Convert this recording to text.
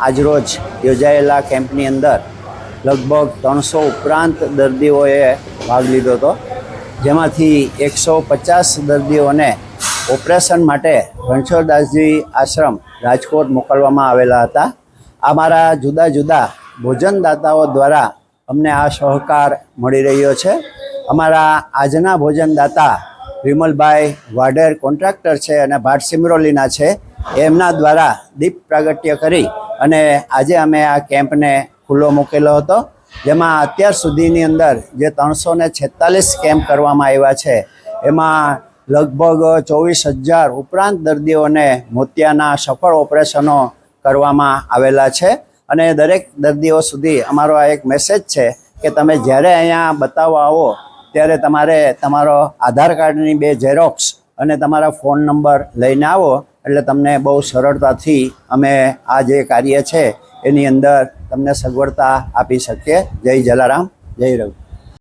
આજરોજ યોજાયેલા કેમ્પની અંદર લગભગ 300 ઉપરાંત દર્દીઓએ ભાગ લીધો હતો, જેમાંથી 150 દર્દીઓને ઓપરેશન માટે રણછોડદાસજી આશ્રમ રાજકોટ મોકલવામાં આવેલા હતા. અમારા જુદા જુદા ભોજનદાતાઓ દ્વારા અમને આ સહકાર મળી રહ્યો છે. અમારા આજના ભોજનદાતા વિમલભાઈ વાઢેર કોન્ટ્રાક્ટર છે અને ભાટ સિમરોલીના છે. એમના દ્વારા દીપ પ્રાગટ્ય કરી અને આજે અમે આ કેમ્પને ખુલ્લો મૂકેલો હતો, જેમાં અત્યાર સુધીની અંદર જે 346 કેમ્પ કરવામાં આવ્યા છે એમાં લગભગ 24,000 ઉપરાંત દર્દીઓને મોતિયાના સફળ ઓપરેશનો કરવામાં આવેલા છે. અને દરેક દર્દીઓ સુધી અમારો આ એક મેસેજ છે કે તમે જ્યારે અહીંયા બતાવવા આવો ત્યારે તમારે તમારો આધાર કાર્ડની 2 ઝેરોક્સ અને તમારા ફોન નંબર લઈને આવો, એટલે તમને બહુ સરળતાથી અમે આ જે કાર્ય છે એની અંદર તમને સગવડતા આપી શકીએ. જય જલારામ, જય રઘુ.